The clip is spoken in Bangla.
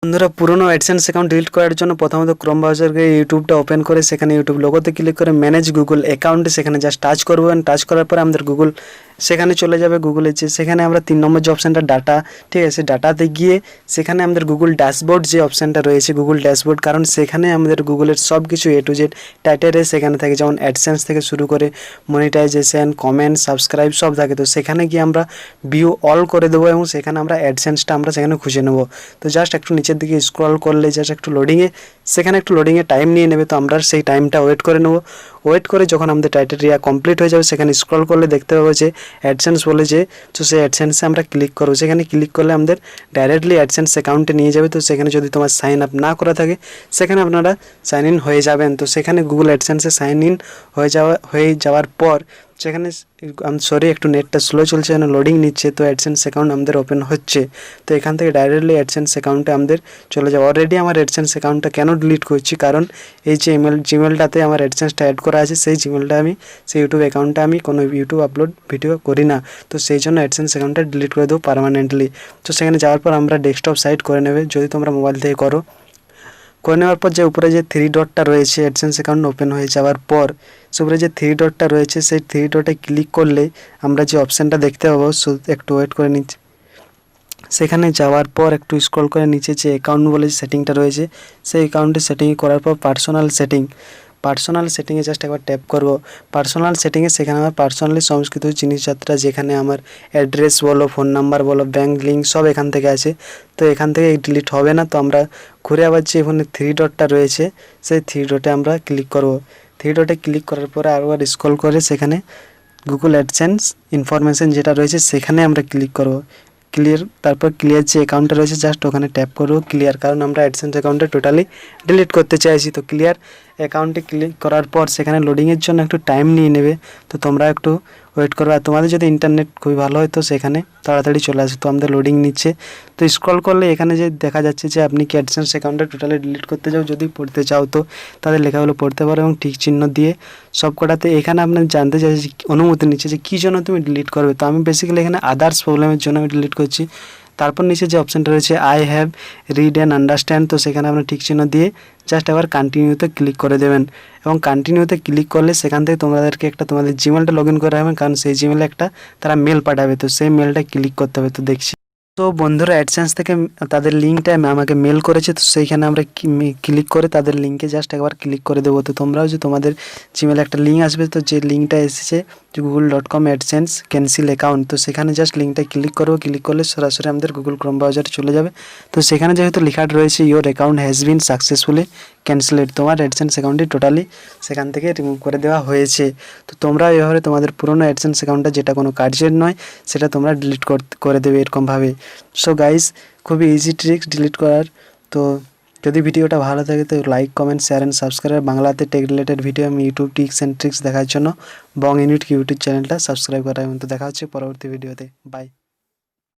বন্ধুরা পুরনো অ্যাডসেন্স অ্যাকাউন্ট ডিলিট করার জন্য প্রথমত ক্রোম ব্রাউজারকে ইউটিউবটা ওপেন করে সেখানে ইউটিউব লোগোতে ক্লিক করে ম্যানেজ গুগল অ্যাকাউন্টে সেখানে জাস্ট টাচ করবেন। টাচ করার পরে আমাদের গুগল সেখানে চলে যাবে। গুগলে যে সেখানে আমরা 3 নম্বর যে অপশানটা ডাটা, ঠিক আছে, ডাটাতে গিয়ে সেখানে আমাদের গুগল ড্যাশবোর্ড যে অপশানটা রয়েছে গুগল ড্যাশবোর্ড, কারণ সেখানে আমাদের গুগলের সব কিছু এ টু জেড টাইটেলে সেখানে থাকে, যেমন অ্যাডসেন্স থেকে শুরু করে মনিটাইজেশন, কমেন্ট, সাবস্ক্রাইব সব থাকে। তো সেখানে গিয়ে আমরা ভিউ অল করে দেবো এবং সেখানে আমরা অ্যাডসেন্সটা আমরা সেখানে খুঁজে নেব। তো জাস্ট একটু নিচের দিকে স্ক্রল করলে জাস্ট একটু লোডিংয়ে সেখানে একটু লোডিংয়ে টাইম নিয়ে নেবে। তো আমরা সেই টাইমটা ওয়েট করে নেব। ওয়েট করে যখন আমাদের টাইটেরিয়া কমপ্লিট হয়ে যাবে সেখানে স্ক্রল করলে দেখতে পাবো যে অ্যাডসেন্স বলে যে, তো সেই অ্যাডসেন্সে আমরা ক্লিক করবো। সেখানে ক্লিক করলে আমাদের ডাইরেক্টলি অ্যাডসেন্স অ্যাকাউন্টে নিয়ে যাবে। তো সেখানে যদি তোমার সাইন আপ না করা থাকে সেখানে আপনারা সাইন ইন হয়ে যাবেন। তো সেখানে গুগল অ্যাডসেন্সে সাইন ইন হয়ে যাওয়ার পর সেখানে সরি একটু নেটটা স্লো চলছে, যেন লোডিং নিচ্ছে। তো অ্যাডসেন্স অ্যাকাউন্ট আমাদের ওপেন হচ্ছে। তো এখান থেকে ডাইরেক্টলি অ্যাডসেন্স অ্যাকাউন্টে আমাদের চলে যাবে। অলরেডি আমার অ্যাডসেন্স অ্যাকাউন্টটা কেন ডিলিট করছি, কারণ এই যে জিমেলটাতে আমার অ্যাডসেন্সটা অ্যাড করা আছে সেই জিমেলটা সেই ইউটিউব অ্যাকাউন্টে আমি কোনো ইউটিউব আপলোড ভিডিও করি না। তো সেই জন্য অ্যাডসেন্স অ্যাকাউন্টটা ডিলিট করে দেবো পার্মানেন্টলি। তো সেখানে যাওয়ার পর আমরা ডেস্কটপ সাইট করে নেবে, যদি তোমরা মোবাইল থেকে করে নেওয়ার পর যে উপরে যে 3 ডটটা রয়েছে অ্যাডসেন্স অ্যাকাউন্ট ওপেন হয়ে যাওয়ার পর উপরে যে 3 ডটটা রয়েছে সেই 3 ডটে ক্লিক করলে আমরা যে অপশানটা দেখতে পাবো, একটু ওয়েট করে নিচ্ছি। সেখানে যাওয়ার পর একটু স্ক্রল করে নিচে যে অ্যাকাউন্ট বলে সেটিংটা রয়েছে সেই অ্যাকাউন্টে সেটিং করার পর পার্সোনাল সেটিংয়ে জাস্ট একবার ট্যাপ করব। পার্সোনাল সেটিংয়ে সেখানে আমার পার্সোনালি সংস্কৃত জিনিসযাত্রা, যেখানে আমার অ্যাড্রেস বলো, ফোন নাম্বার বলো, ব্যাঙ্ক লিঙ্ক সব এখান থেকে আছে। তো এখান থেকে ডিলিট হবে না। তো আমরা ঘুরে আবার যে এখানে 3 ডটটা রয়েছে সেই 3 ডটে আমরা ক্লিক করব। 3 ডটে ক্লিক করার পরে আবার স্ক্রল করে সেখানে গুগল অ্যাডসেন্স ইনফরমেশন যেটা রয়েছে সেখানে আমরা ক্লিক করব। তারপর ক্লিয়ার যে অ্যাকাউন্টটা রয়েছে জাস্ট ওখানে ট্যাপ করবো ক্লিয়ার, কারণ আমরা অ্যাডসেন্স অ্যাকাউন্টটা টোটালি ডিলিট করতে চাইছি। তো ক্লিয়ার অ্যাকাউন্টে ক্লিক করার পর সেখানে লোডিংয়ের জন্য একটু টাইম নিয়ে নেবে। তো তোমরা একটু ওয়েট করো। আর তোমাদের যদি ইন্টারনেট খুবই ভালো হয় তো সেখানে তাড়াতাড়ি চলে আসে। তো আমাদের লোডিং নিচ্ছে। তো স্ক্রল করলে এখানে যে দেখা যাচ্ছে যে আপনি কি অ্যাডসেন্স অ্যাকাউন্টটা টোটালি ডিলিট করতে চাও, যদি পড়তে চাও তো তাদের লেখাগুলো পড়তে পারো এবং ঠিক চিহ্ন দিয়ে সব কটাতে। এখানে আপনার জানতে চাইছে অনুমতি নিচ্ছে যে কী জন্য তুমি ডিলিট করবে। তো আমি বেসিক্যালি এখানে আদার্স প্রবলেমের জন্য আমি ডিলিট করছি। তারপর নিচে যে অপশানটা রয়েছে I have read and understand, তো সেখানে আপনার ঠিক চিহ্ন দিয়ে জাস্ট আবার কন্টিনিউতে ক্লিক করে দেবেন। এবং কন্টিনিউতে ক্লিক করলে সেখান থেকে তোমাদেরকে তোমাদের জিমেলটা লগ ইন করে রাখবেন, কারণ সেই জিমেলে তারা মেল পাঠাবে। তো সেই মেলটা ক্লিক করতে হবে। তো দেখছি তো বন্ধুরা অ্যাডসেন্স থেকে তাদের লিঙ্কটা আমাকে মেল করেছে। তো সেইখানে আমরা ক্লিক করে তাদের লিঙ্কে জাস্ট একবার ক্লিক করে দেবো। তো তোমরাও যে তোমাদের জিমেলে একটা লিঙ্ক আসবে, তো যে লিঙ্কটা এসেছে যে google.com অ্যাডসেন্স ক্যান্সেল অ্যাকাউন্ট, তো সেখানে জাস্ট লিঙ্কটা ক্লিক করবো। ক্লিক করলে সরাসরি আমাদের গুগল ক্রোম ব্রাউজারে চলে যাবে। তো সেখানে যেহেতু লেখাটা রয়েছে your account has been successfully ক্যান্সেলেড, তোমার অ্যাডসেন্স অ্যাকাউন্টটি টোটালি সেখান থেকে রিমুভ করে দেওয়া হয়েছে। তো তোমরা এভাবে তোমাদের পুরনো অ্যাডসেন্স অ্যাকাউন্টটা যেটা কোনো কার্যের নয় সেটা তোমরা ডিলিট করে দেবে এরকমভাবে। সো গাইস, খুবই ইজি ট্রিক্স ডিলিট করার। তো যদি ভিডিওটা ভালো থাকে তো like, comment, share and subscribe. বাংলাতে টেক রিলেটেড ভিডিও আমি ইউটিউব টিপস অ্যান্ড ট্রিক্স দেখার জন্য বং ইউনিট ইউটিউব চ্যানেলটা সাবস্ক্রাইব করা। তো দেখা হচ্ছে পরবর্তী ভিডিওতে। বাই।